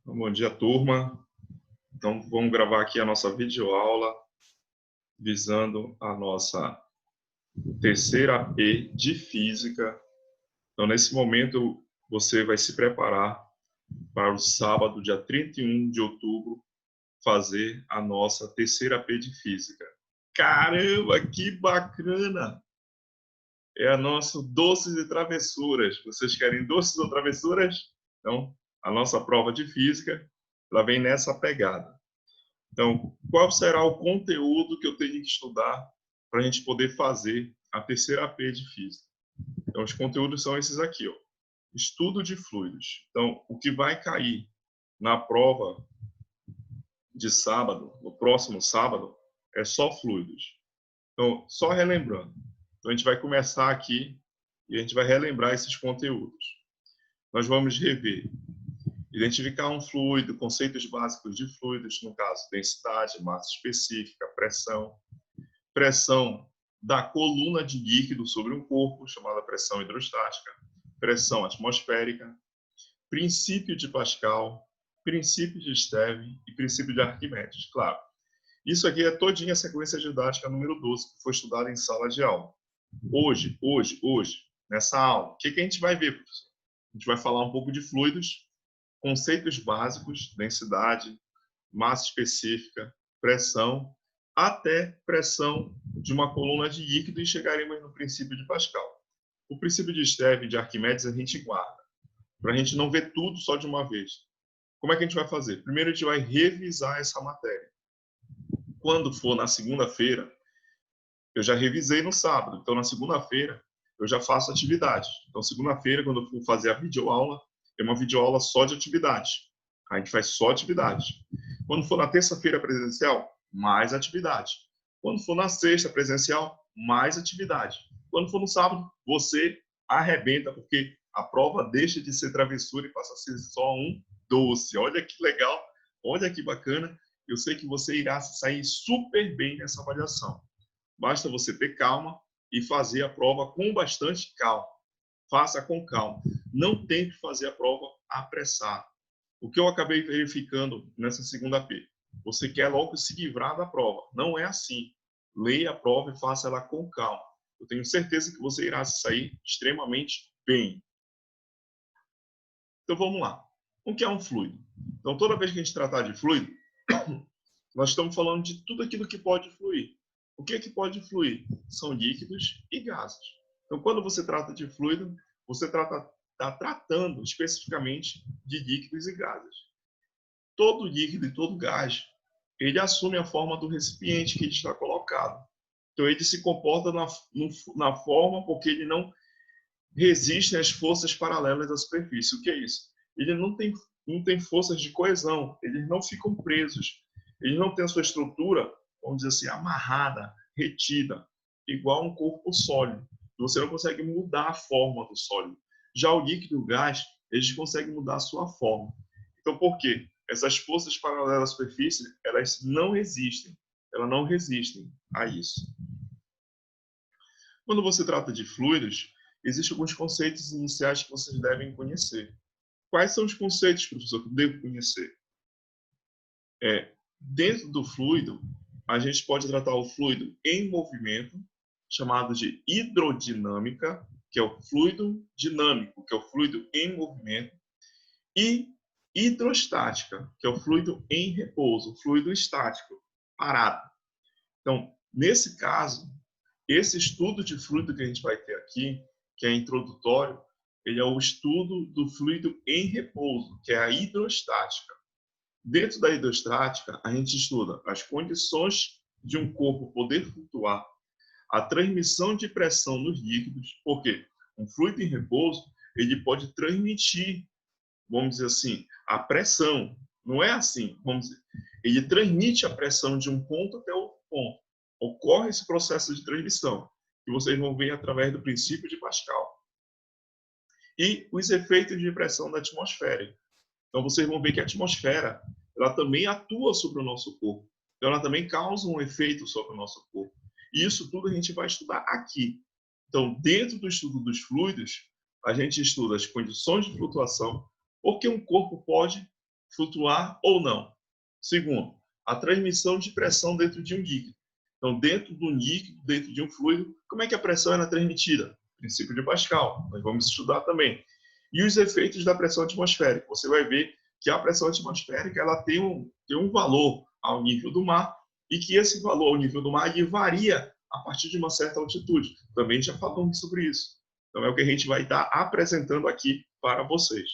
Bom dia, turma. Então, vamos gravar aqui a nossa videoaula visando a nossa terceira AP de Física. Então, nesse momento, você vai se preparar para o sábado, dia 31 de outubro, fazer a nossa terceira AP de Física. Caramba, que bacana! É a nossa doces e travessuras. Vocês querem doces ou travessuras? Então, a nossa prova de Física, ela vem nessa pegada. Então, qual será o conteúdo que eu tenho que estudar para a gente poder fazer a terceira AP de Física? Então, os conteúdos são esses aqui, ó. Estudo de fluidos. Então, o que vai cair na prova de sábado, no próximo sábado, é só fluidos. Então, só relembrando. Então, a gente vai começar aqui e a gente vai relembrar esses conteúdos. Nós vamos rever identificar um fluido, conceitos básicos de fluidos, no caso, densidade, massa específica, pressão da coluna de líquido sobre um corpo, chamada pressão hidrostática, pressão atmosférica, princípio de Pascal, princípio de Stevin e princípio de Arquimedes. Claro, isso aqui é todinha a sequência didática número 12, que foi estudada em sala de aula. Hoje, nessa aula, o que a gente vai ver, professor? A gente vai falar um pouco de fluidos, conceitos básicos, densidade, massa específica, pressão, até pressão de uma coluna de líquido e chegaremos no princípio de Pascal. O princípio de Stevin e de Arquimedes a gente guarda, para a gente não ver tudo só de uma vez. Como é que a gente vai fazer? Primeiro a gente vai revisar essa matéria. Quando for na segunda-feira, eu já revisei no sábado, então na segunda-feira eu já faço atividade. Então segunda-feira, quando eu for fazer a videoaula, é uma videoaula só de atividade. A gente faz só atividade. Quando for na terça-feira presencial, mais atividade. Quando for na sexta presencial, mais atividade. Quando for no sábado, você arrebenta, porque a prova deixa de ser travessura e passa a ser só um doce. Olha que legal, olha que bacana. Eu sei que você irá sair super bem nessa avaliação. Basta você ter calma e fazer a prova com bastante calma. Faça com calma. Não tente fazer a prova apressado. O que eu acabei verificando nessa segunda P? Você quer logo se livrar da prova. Não é assim. Leia a prova e faça ela com calma. Eu tenho certeza que você irá sair extremamente bem. Então vamos lá. O que é um fluido? Então toda vez que a gente tratar de fluido, nós estamos falando de tudo aquilo que pode fluir. O que é que pode fluir? São líquidos e gases. Então quando você trata de fluido, você está tratando especificamente de líquidos e gases. Todo líquido e todo gás, ele assume a forma do recipiente que ele está colocado. Então ele se comporta na forma porque ele não resiste às forças paralelas da superfície. O que é isso? Ele não tem forças de coesão, eles não ficam presos, eles não têm a sua estrutura, vamos dizer assim, amarrada, retida, igual um corpo sólido. Você não consegue mudar a forma do sólido. Já o líquido e o gás, eles conseguem mudar a sua forma. Então, por quê? Essas forças paralelas à superfície, elas não resistem a isso. Quando você trata de fluidos, existem alguns conceitos iniciais que vocês devem conhecer. Quais são os conceitos, professor, que eu devo conhecer? Dentro do fluido, a gente pode tratar o fluido em movimento, chamado de hidrodinâmica, que é o fluido dinâmico, que é o fluido em movimento, e hidrostática, que é o fluido em repouso, o fluido estático, parado. Então, nesse caso, esse estudo de fluido que a gente vai ter aqui, que é introdutório, ele é o estudo do fluido em repouso, que é a hidrostática. Dentro da hidrostática, a gente estuda as condições de um corpo poder flutuar, a transmissão de pressão nos líquidos, porque um fluido em repouso, ele pode transmitir, vamos dizer assim, a pressão. Não é assim, vamos dizer. Ele transmite a pressão de um ponto até outro ponto. Ocorre esse processo de transmissão, que vocês vão ver através do princípio de Pascal. E os efeitos de pressão da atmosfera. Então, vocês vão ver que a atmosfera, ela também atua sobre o nosso corpo. Então, ela também causa um efeito sobre o nosso corpo. E isso tudo a gente vai estudar aqui. Então, dentro do estudo dos fluidos, a gente estuda as condições de flutuação, porque um corpo pode flutuar ou não. Segundo, a transmissão de pressão dentro de um líquido. Então, dentro de um líquido, dentro de um fluido, como é que a pressão é transmitida? Princípio de Pascal, nós vamos estudar também. E os efeitos da pressão atmosférica. Você vai ver que a pressão atmosférica ela tem um valor ao nível do mar e que esse valor ao nível do mar ele varia a partir de uma certa altitude. Também já falamos sobre isso. Então, é o que a gente vai estar apresentando aqui para vocês.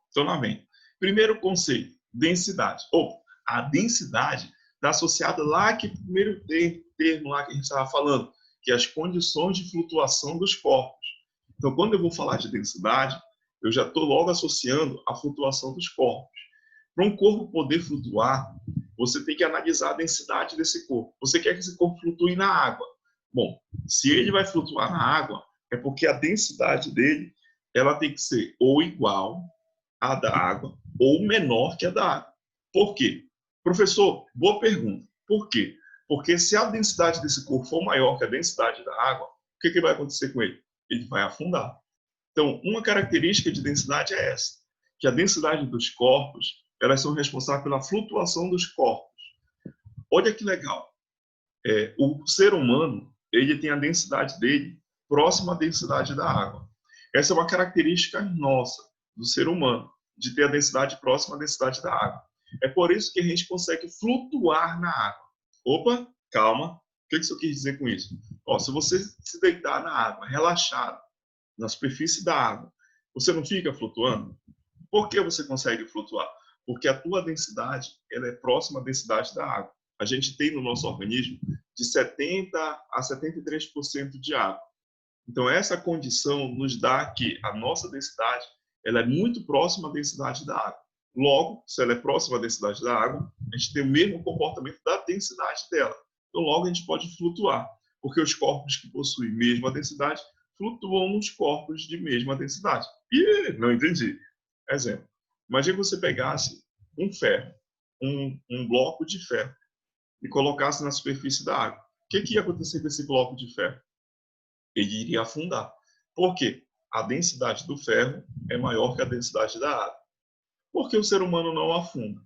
Então, lá vem. Primeiro conceito, densidade. A densidade está associada lá que primeiro termo lá que a gente estava falando, que é as condições de flutuação dos corpos. Então, quando eu vou falar de densidade, eu já estou logo associando a flutuação dos corpos. Para um corpo poder flutuar, você tem que analisar a densidade desse corpo. Você quer que esse corpo flutue na água. Bom, se ele vai flutuar na água, é porque a densidade dele ela tem que ser ou igual à da água ou menor que a da água. Por quê? Professor, boa pergunta. Por quê? Porque se a densidade desse corpo for maior que a densidade da água, o que vai acontecer com ele? Ele vai afundar. Então, uma característica de densidade é essa, que a densidade dos corpos, elas são responsáveis pela flutuação dos corpos. Olha que legal. O ser humano, ele tem a densidade dele próxima à densidade da água. Essa é uma característica nossa, do ser humano, de ter a densidade próxima à densidade da água. É por isso que a gente consegue flutuar na água. Opa, calma. O que isso quis dizer com isso? Se você se deitar na água, relaxado, na superfície da água, você não fica flutuando? Por que você consegue flutuar? Porque a tua densidade ela é próxima à densidade da água. A gente tem no nosso organismo de 70% a 73% de água. Então, essa condição nos dá que a nossa densidade ela é muito próxima à densidade da água. Logo, se ela é próxima à densidade da água, a gente tem o mesmo comportamento da densidade dela. Então, logo, a gente pode flutuar, porque os corpos que possuem mesma densidade flutuam nos corpos de mesma densidade. Ih, não entendi. Exemplo. Imagina que você pegasse um ferro, um bloco de ferro, e colocasse na superfície da água. O que ia acontecer com esse bloco de ferro? Ele iria afundar. Por quê? A densidade do ferro é maior que a densidade da água. Por que o ser humano não afunda?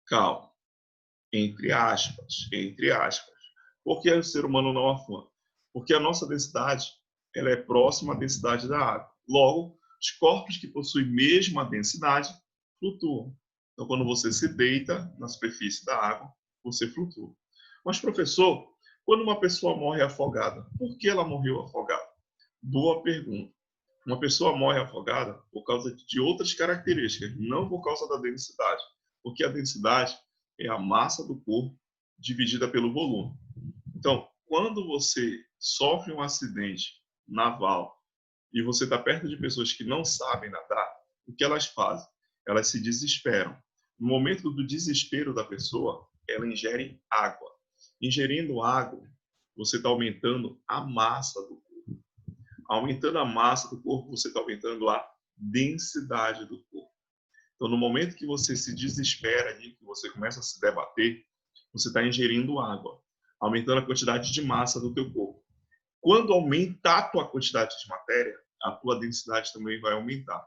Calma. Entre aspas. Por que o ser humano não afunda? Porque a nossa densidade ela é próxima à densidade da água. Logo, os corpos que possuem mesma densidade flutuam. Então, quando você se deita na superfície da água, você flutua. Mas, professor, quando uma pessoa morre afogada, por que ela morreu afogada? Boa pergunta. Uma pessoa morre afogada por causa de outras características, não por causa da densidade. Porque a densidade é a massa do corpo dividida pelo volume. Então, quando você sofre um acidente naval e você está perto de pessoas que não sabem nadar, o que elas fazem? Elas se desesperam. No momento do desespero da pessoa, ela ingere água. Ingerindo água, você está aumentando a massa do corpo. Aumentando a massa do corpo, você está aumentando a densidade do corpo. Então, no momento que você se desespera, que você começa a se debater, você está ingerindo água, aumentando a quantidade de massa do teu corpo. Quando aumentar a tua quantidade de matéria, a tua densidade também vai aumentar.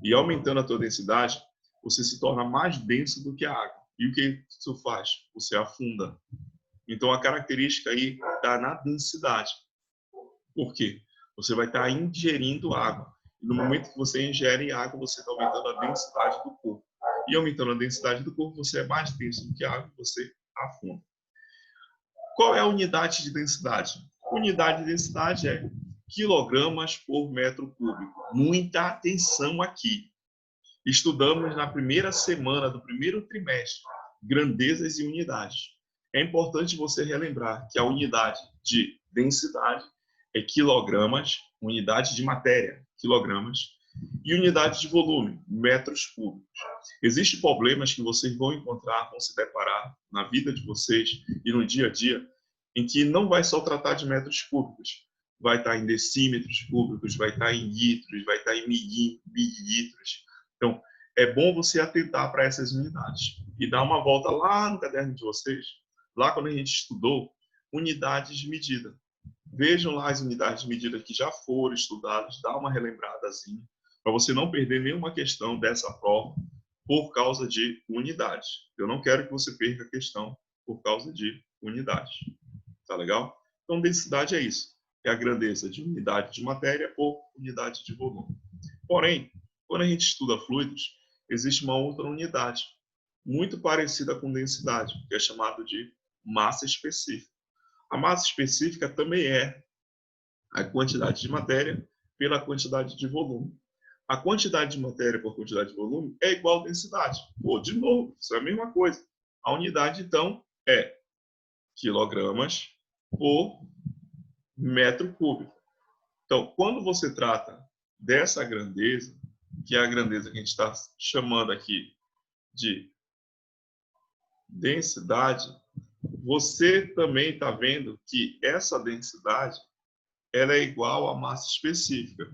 E aumentando a tua densidade, você se torna mais denso do que a água. E o que isso faz? Você afunda. Então, a característica aí está na densidade. Por quê? Você vai estar ingerindo água. E no momento que você ingere água, você está aumentando a densidade do corpo. E aumentando a densidade do corpo, você é mais denso do que a água, você afunda. Qual é a unidade de densidade? Unidade de densidade é quilogramas por metro cúbico. Muita atenção aqui. Estudamos na primeira semana do primeiro trimestre grandezas e unidades. É importante você relembrar que a unidade de densidade é quilogramas, unidade de matéria, quilogramas, e unidade de volume, metros cúbicos. Existem problemas que vocês vão encontrar, vão se deparar na vida de vocês e no dia a dia, em que não vai só tratar de metros cúbicos, vai estar em decímetros cúbicos, vai estar em litros, vai estar em mililitros. Então, é bom você atentar para essas unidades e dar uma volta lá no caderno de vocês, lá quando a gente estudou unidades de medida. Vejam lá as unidades de medida que já foram estudadas, dá uma relembradazinha, para você não perder nenhuma questão dessa prova por causa de unidade. Eu não quero que você perca a questão por causa de unidade. Tá legal? Então, densidade é isso. É a grandeza de unidade de matéria por unidade de volume. Porém, quando a gente estuda fluidos, existe uma outra unidade, muito parecida com densidade, que é chamada de massa específica. A massa específica também é a quantidade de matéria pela quantidade de volume. A quantidade de matéria por quantidade de volume é igual à densidade. Pô, de novo, isso é a mesma coisa. A unidade, então, é quilogramas por metro cúbico. Então, quando você trata dessa grandeza, que é a grandeza que a gente está chamando aqui de densidade, você também está vendo que essa densidade ela é igual à massa específica.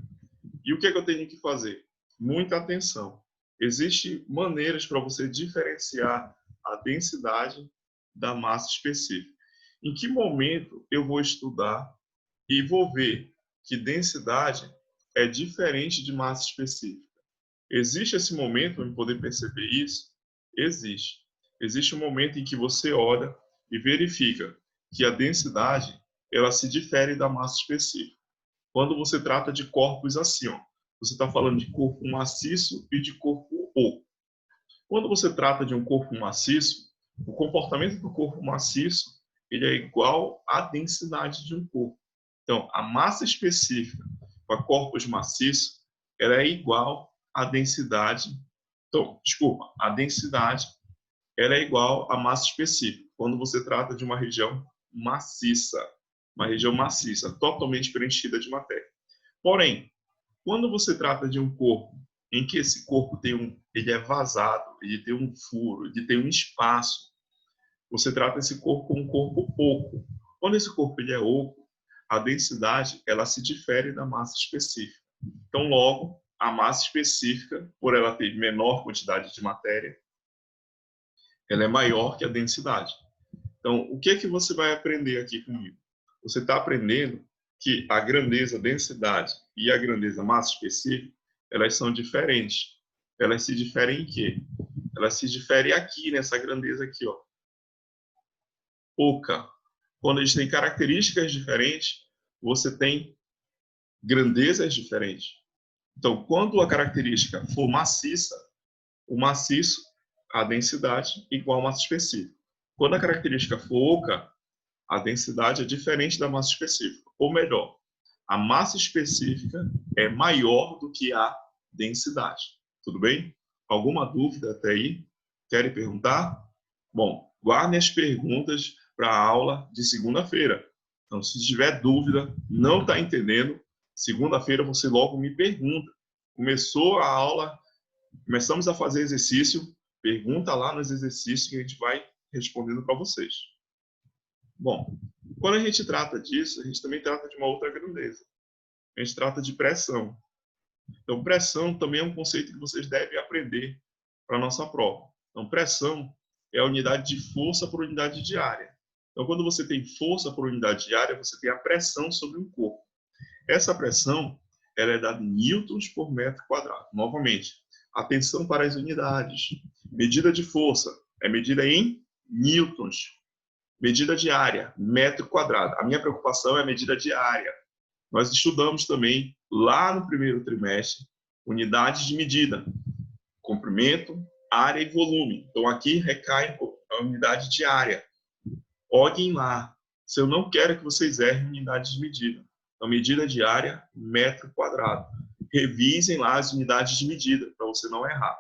E o que é que eu tenho que fazer? Muita atenção. Existem maneiras para você diferenciar a densidade da massa específica. Em que momento eu vou estudar e vou ver que densidade é diferente de massa específica? Existe esse momento para poder perceber isso? Existe. Existe um momento em que você olha e verifica que a densidade ela se difere da massa específica. Quando você trata de corpos assim, ó, você está falando de corpo maciço e de corpo oco. Quando você trata de um corpo maciço, o comportamento do corpo maciço ele é igual à densidade de um corpo. Então, a massa específica para corpos maciços ela é igual à densidade. Então, desculpa, a densidade ela é igual à massa específica. Quando você trata de uma região maciça, totalmente preenchida de matéria. Porém, quando você trata de um corpo em que esse corpo ele é vazado, ele tem um furo, ele tem um espaço, você trata esse corpo como um corpo oco. Quando esse corpo ele é oco, a densidade ela se difere da massa específica. Então, logo, a massa específica, por ela ter menor quantidade de matéria, ela é maior que a densidade. Então, o que é que você vai aprender aqui comigo? Você está aprendendo que a grandeza densidade e a grandeza massa específica, elas são diferentes. Elas se diferem em quê? Elas se diferem aqui, nessa grandeza aqui, ó. Oca. Quando eles têm características diferentes, você tem grandezas diferentes. Então, quando a característica for maciça, o maciço, a densidade, igual a massa específica. Quando a característica for oca, a densidade é diferente da massa específica. Ou melhor, a massa específica é maior do que a densidade. Tudo bem? Alguma dúvida até aí? Querem perguntar? Bom, guardem as perguntas para a aula de segunda-feira. Então, se tiver dúvida, não está entendendo, segunda-feira você logo me pergunta. Começou a aula, começamos a fazer exercício, pergunta lá nos exercícios que a gente vai respondendo para vocês. Bom, quando a gente trata disso, a gente também trata de uma outra grandeza. A gente trata de pressão. Então, pressão também é um conceito que vocês devem aprender para a nossa prova. Então, pressão é a unidade de força por unidade de área. Então, quando você tem força por unidade de área, você tem a pressão sobre um corpo. Essa pressão ela é dada em newtons por metro quadrado. Novamente, atenção para as unidades. Medida de força é medida em newtons. Medida de área, metro quadrado. A minha preocupação é a medida de área. Nós estudamos também, lá no primeiro trimestre, unidades de medida. Comprimento, área e volume. Então, aqui recai a unidade de área. Olhem lá. Se eu não quero que vocês errem unidades de medida. Então, medida de área, metro quadrado. Revisem lá as unidades de medida, para você não errar.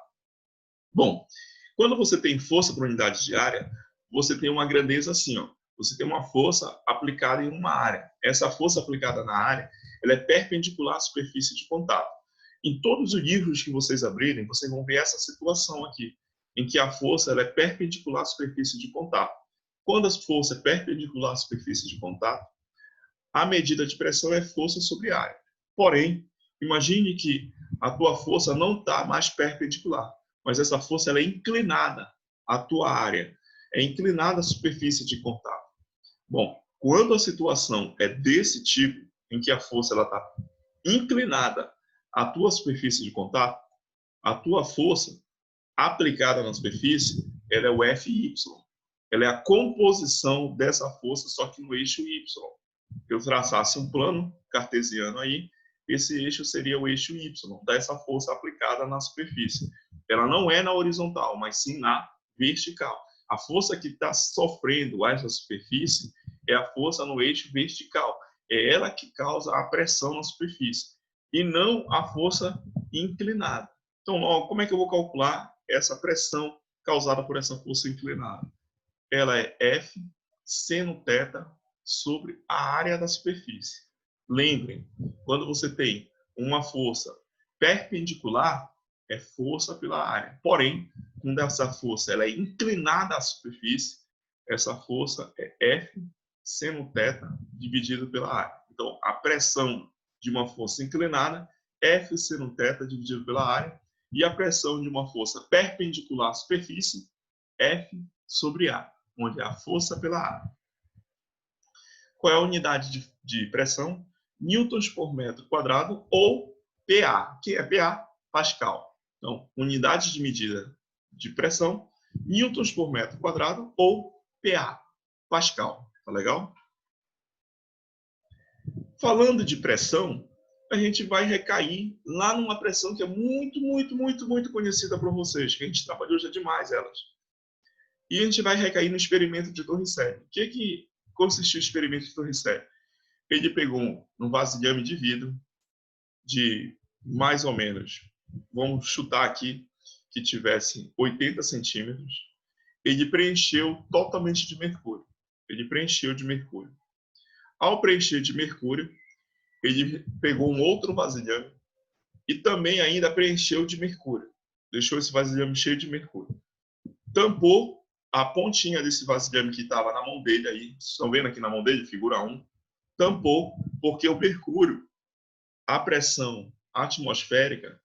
Bom, quando você tem força por unidade de área, você tem uma grandeza assim, ó. Você tem uma força aplicada em uma área. Essa força aplicada na área, ela é perpendicular à superfície de contato. Em todos os livros que vocês abrirem, vocês vão ver essa situação aqui, em que a força ela é perpendicular à superfície de contato. Quando a força é perpendicular à superfície de contato, a medida de pressão é força sobre área. Porém, imagine que a tua força não está mais perpendicular, mas essa força ela é inclinada à tua área, é inclinada à superfície de contato. Bom, quando a situação é desse tipo, em que a força está inclinada a tua superfície de contato, a tua força aplicada na superfície, ela é o Fy. Ela é a composição dessa força, só que no eixo Y. Eu traçasse um plano cartesiano aí, esse eixo seria o eixo Y, dessa força aplicada na superfície. Ela não é na horizontal, mas sim na vertical. A força que está sofrendo essa superfície é a força no eixo vertical. É ela que causa a pressão na superfície, e não a força inclinada. Então, como é que eu vou calcular essa pressão causada por essa força inclinada? Ela é F seno θ sobre a área da superfície. Lembrem, quando você tem uma força perpendicular, é força pela área. Porém, quando essa força ela é inclinada à superfície, essa força é F seno θ dividido pela área. Então, a pressão de uma força inclinada, F seno θ dividido pela área, e a pressão de uma força perpendicular à superfície, F sobre A, onde é a força pela área. Qual é a unidade de pressão? Newtons por metro quadrado, ou PA. Que é PA? Pascal. Então, unidade de medida de pressão, newtons por metro quadrado, ou PA. Pascal. Tá legal? Falando de pressão, a gente vai recair lá numa pressão que é muito conhecida por vocês, que a gente trabalhou já demais elas. E a gente vai recair no experimento de Torricelli. O que consistiu o experimento de Torricelli? Ele pegou um vasilhame de vidro de mais ou menos, vamos chutar aqui, que tivesse 80 centímetros. Ele preencheu totalmente de mercúrio. Ele preencheu de mercúrio. Ao preencher de mercúrio, ele pegou um outro vasilhame e também ainda preencheu de mercúrio. Deixou esse vasilhame cheio de mercúrio. Tampou a pontinha desse vasilhame que estava na mão dele aí. Vocês estão vendo aqui na mão dele, figura 1. Tampou, porque o mercúrio, a pressão atmosférica,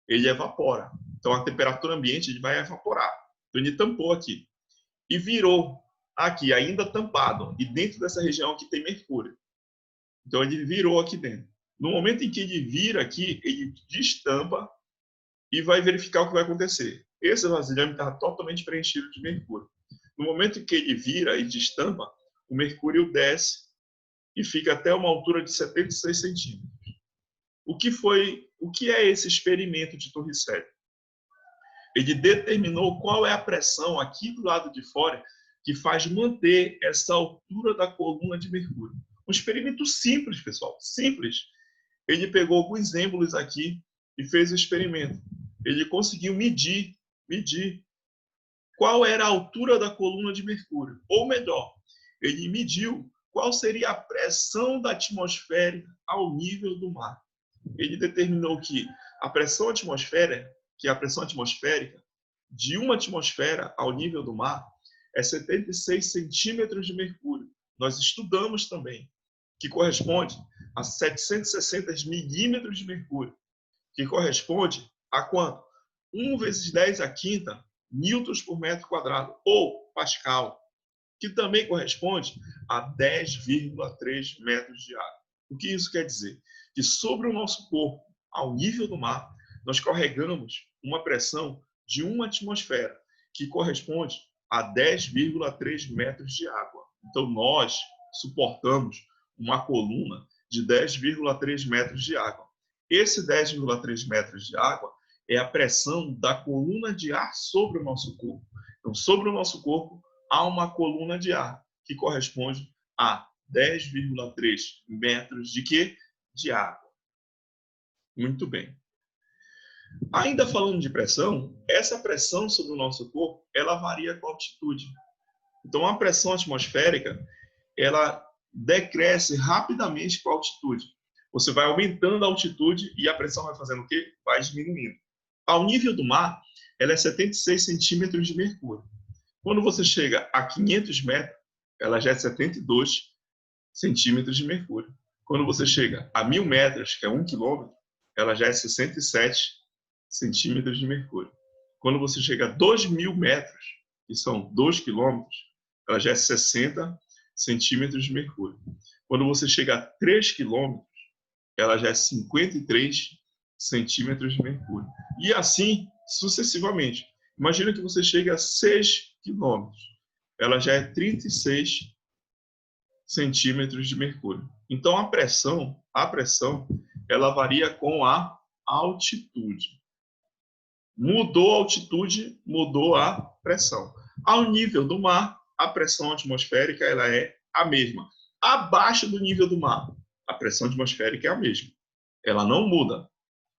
ele evapora. Então, a temperatura ambiente ele vai evaporar. Então, ele tampou aqui. E virou aqui, ainda tampado. E dentro dessa região aqui tem mercúrio. Então, ele virou aqui dentro. No momento em que ele vira aqui, ele destampa e vai verificar o que vai acontecer. Esse vasilhame está totalmente preenchido de mercúrio. No momento em que ele vira e destampa, o mercúrio desce e fica até uma altura de 76 centímetros. O que é esse experimento de Torricelli? Ele determinou qual é a pressão aqui do lado de fora que faz manter essa altura da coluna de mercúrio. Um experimento simples, pessoal, simples. Ele pegou alguns êmbolos aqui e fez o experimento. Ele conseguiu medir qual era a altura da coluna de mercúrio. Ou melhor, ele mediu qual seria a pressão da atmosfera ao nível do mar. Ele determinou que a pressão atmosférica, de uma atmosfera ao nível do mar, é 76 centímetros de mercúrio. Nós estudamos também, que corresponde a 760 milímetros de mercúrio, que corresponde a quanto? 1 vezes 10 à quinta newtons por metro quadrado, ou Pascal, que também corresponde a 10,3 metros de água. O que isso quer dizer? Que sobre o nosso corpo, ao nível do mar, nós carregamos uma pressão de uma atmosfera, que corresponde a 10,3 metros de água. Então, nós suportamos uma coluna de 10,3 metros de água. Esse 10,3 metros de água é a pressão da coluna de ar sobre o nosso corpo. Então, sobre o nosso corpo, há uma coluna de ar, que corresponde a 10,3 metros de quê? De água. Muito bem. Ainda falando de pressão, essa pressão sobre o nosso corpo, ela varia com a altitude. Então, a pressão atmosférica, ela decresce rapidamente com a altitude. Você vai aumentando a altitude e a pressão vai fazendo o quê? Vai diminuindo. Ao nível do mar, ela é 76 centímetros de mercúrio. Quando você chega a 500 metros, ela já é 72 centímetros de mercúrio. Quando você chega a 1.000 metros, que é 1 quilômetro, ela já é 67 centímetros de mercúrio. Quando você chega a 2.000 metros, que são 2 quilômetros, ela já é 60 centímetros de mercúrio. Quando você chega a 3 quilômetros, ela já é 53 centímetros de mercúrio. E assim, sucessivamente. Imagina que você chega a 6 quilômetros. Ela já é 36 centímetros de mercúrio. Então, a pressão, ela varia com a altitude. Mudou a altitude, mudou a pressão. Ao nível do mar, a pressão atmosférica ela é a mesma. Abaixo do nível do mar, a pressão atmosférica é a mesma. Ela não muda.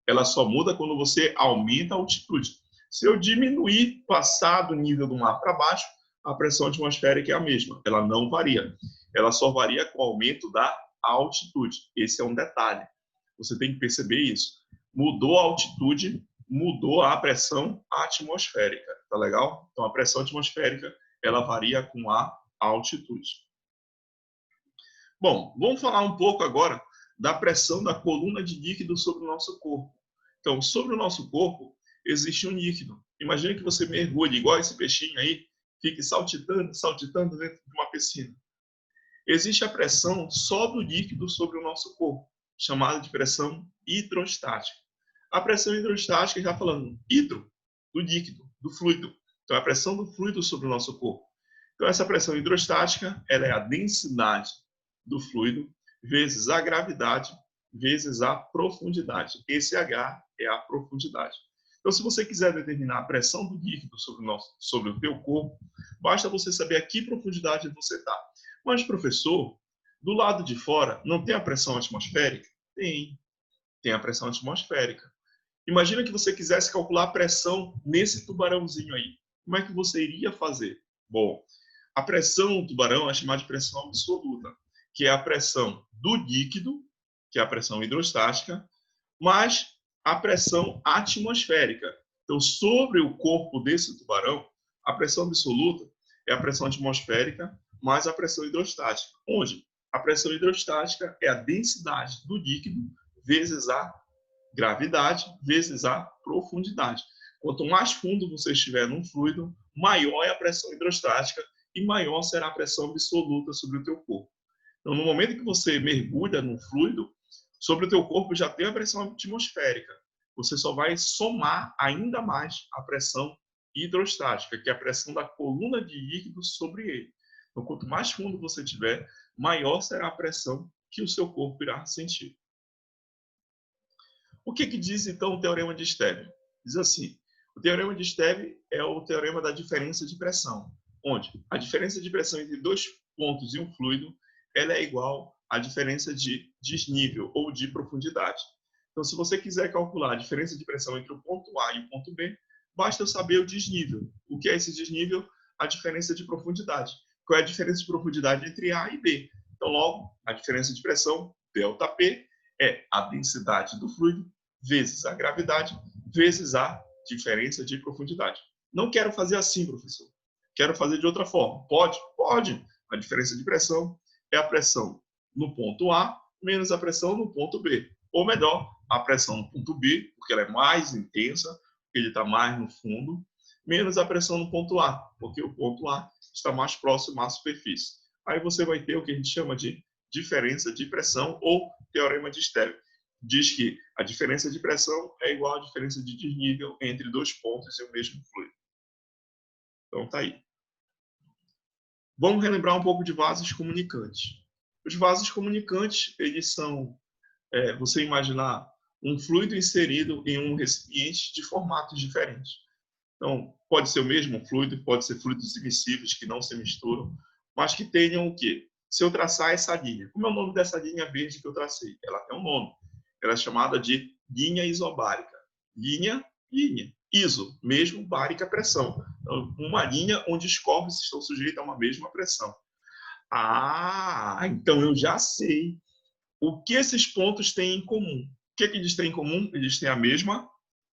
Ela só muda quando você aumenta a altitude. Se eu diminuir, passar do nível do mar para baixo, a pressão atmosférica é a mesma. Ela não varia. Ela só varia com o aumento da altitude. Esse é um detalhe. Você tem que perceber isso. Mudou a altitude, mudou a pressão atmosférica. Tá legal? Então, a pressão atmosférica, ela varia com a altitude. Bom, vamos falar um pouco agora da pressão da coluna de líquido sobre o nosso corpo. Então, sobre o nosso corpo, existe um líquido. Imagine que você mergulhe, igual esse peixinho aí, fique saltitando, saltitando dentro de uma piscina. Existe a pressão só do líquido sobre o nosso corpo, chamada de pressão hidrostática. A pressão hidrostática, já falando, hidro, do líquido, do fluido. Então, a pressão do fluido sobre o nosso corpo. Então, essa pressão hidrostática, ela é a densidade do fluido vezes a gravidade vezes a profundidade. Esse H é a profundidade. Então, se você quiser determinar a pressão do líquido sobre o teu corpo, basta você saber a que profundidade você está. Mas, professor, do lado de fora, não tem a pressão atmosférica? Tem a pressão atmosférica. Imagina que você quisesse calcular a pressão nesse tubarãozinho aí. Como é que você iria fazer? Bom, a pressão do tubarão é chamada de pressão absoluta, que é a pressão do líquido, que é a pressão hidrostática, mais a pressão atmosférica. Então, sobre o corpo desse tubarão, a pressão absoluta é a pressão atmosférica mais a pressão hidrostática. Onde a pressão hidrostática é a densidade do líquido vezes a gravidade vezes a profundidade. Quanto mais fundo você estiver num fluido, maior é a pressão hidrostática e maior será a pressão absoluta sobre o teu corpo. Então, no momento que você mergulha num fluido, sobre o teu corpo já tem a pressão atmosférica. Você só vai somar ainda mais a pressão hidrostática, que é a pressão da coluna de líquido sobre ele. Então, quanto mais fundo você tiver, maior será a pressão que o seu corpo irá sentir. O que diz, então, o teorema de Stevin? Diz assim, o teorema de Stevin é o teorema da diferença de pressão, onde a diferença de pressão entre dois pontos em um fluido ela é igual à diferença de desnível ou de profundidade. Então, se você quiser calcular a diferença de pressão entre o ponto A e o ponto B, basta eu saber o desnível. O que é esse desnível? A diferença de profundidade. Qual é a diferença de profundidade entre A e B? Então, logo, a diferença de pressão, ΔP, é a densidade do fluido vezes a gravidade vezes a diferença de profundidade. Não quero fazer assim, professor. Quero fazer de outra forma. Pode? Pode. A diferença de pressão é a pressão no ponto A menos a pressão no ponto B. Ou melhor, a pressão no ponto B, porque ela é mais intensa, porque ele está mais no fundo, menos a pressão no ponto A, porque o ponto A está mais próximo à superfície. Aí você vai ter o que a gente chama de diferença de pressão ou teorema de Stevin. Diz que a diferença de pressão é igual à diferença de desnível entre dois pontos em um mesmo fluido. Então, tá aí. Vamos relembrar um pouco de vasos comunicantes. Os vasos comunicantes, eles são, você imaginar um fluido inserido em um recipiente de formatos diferentes. Então, pode ser o mesmo fluido, pode ser fluidos imissíveis que não se misturam, mas que tenham o quê? Se eu traçar essa linha, como é o nome dessa linha verde que eu tracei? Ela tem um nome. Ela é chamada de linha isobárica. Linha, iso, mesmo, bárica, pressão. Então, uma linha onde os corpos estão sujeitos a uma mesma pressão. Ah, então eu já sei o que esses pontos têm em comum. O que eles têm em comum? Eles têm a mesma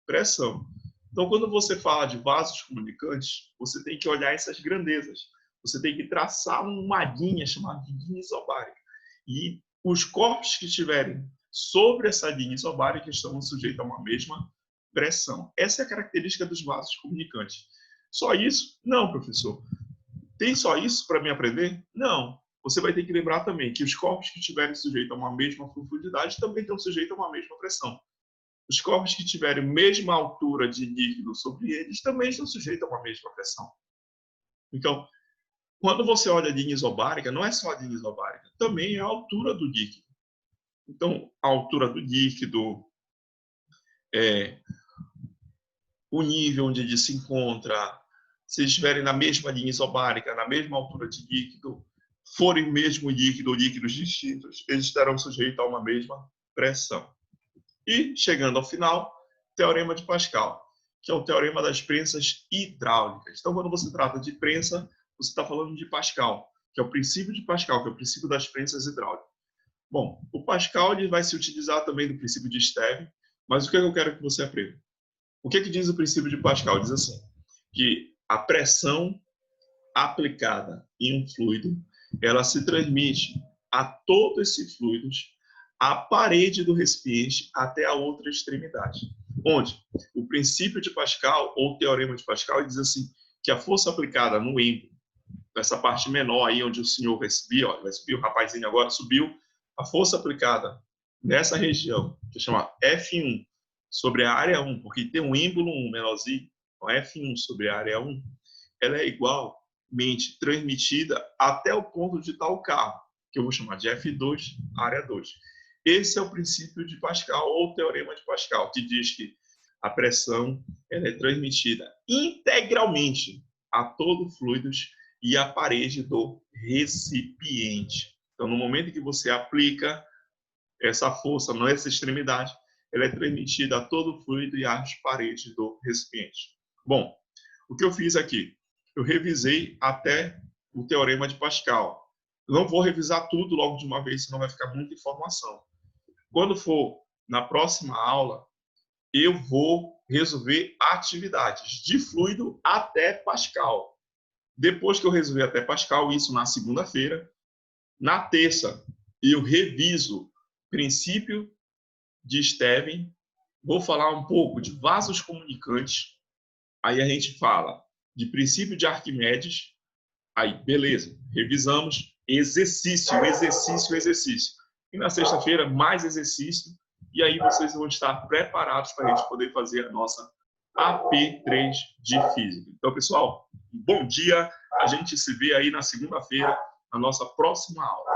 pressão. Então, quando você fala de vasos comunicantes, você tem que olhar essas grandezas. Você tem que traçar uma linha chamada de linha isobárica. E os corpos que estiverem sobre essa linha isobárica estão sujeitos a uma mesma pressão. Essa é a característica dos vasos comunicantes. Só isso? Não, professor. Tem só isso para me aprender? Não. Você vai ter que lembrar também que os corpos que estiverem sujeitos a uma mesma profundidade também estão sujeitos a uma mesma pressão. Os corpos que tiverem a mesma altura de líquido sobre eles também estão sujeitos a uma mesma pressão. Então, quando você olha a linha isobárica, não é só a linha isobárica, também é a altura do líquido. Então, a altura do líquido, o nível onde ele se encontra, se eles estiverem na mesma linha isobárica, na mesma altura de líquido, forem o mesmo líquido ou líquidos distintos, eles estarão sujeitos a uma mesma pressão. E, chegando ao final, Teorema de Pascal, que é o teorema das prensas hidráulicas. Então, quando você trata de prensa, você está falando de Pascal, que é o princípio de Pascal, que é o princípio das prensas hidráulicas. Bom, o Pascal ele vai se utilizar também do princípio de Stevin, mas o que eu quero que você aprenda? O que diz o princípio de Pascal? Diz assim, que a pressão aplicada em um fluido, ela se transmite a todos esses fluidos, a parede do recipiente até a outra extremidade. Onde o princípio de Pascal, ou o teorema de Pascal, diz assim, que a força aplicada no êmbolo, nessa parte menor aí onde o senhor vai subir, ó, vai subir, o rapazinho agora subiu, a força aplicada nessa região, que chama F1, sobre a área 1, porque tem um êmbolo 1 menorzinho, então F1 sobre a área 1, ela é igualmente transmitida até o ponto de tal carro, que eu vou chamar de F2, área 2. Esse é o princípio de Pascal, ou teorema de Pascal, que diz que a pressão ela é transmitida integralmente a todo fluidos e a parede do recipiente. Então, no momento que você aplica essa força nessa extremidade, ela é transmitida a todo o fluido e às paredes do recipiente. Bom, o que eu fiz aqui? Eu revisei até o teorema de Pascal. Eu não vou revisar tudo logo de uma vez, senão vai ficar muita informação. Quando for na próxima aula, eu vou resolver atividades de fluido até Pascal. Depois que eu resolver até Pascal, isso na segunda-feira, na terça, eu reviso princípio de Stevin, vou falar um pouco de vasos comunicantes, aí a gente fala de princípio de Arquimedes, aí beleza, revisamos, exercício. E na sexta-feira, mais exercício, e aí vocês vão estar preparados para a gente poder fazer a nossa AP3 de Física. Então, pessoal, bom dia, a gente se vê aí na segunda-feira, na nossa próxima aula.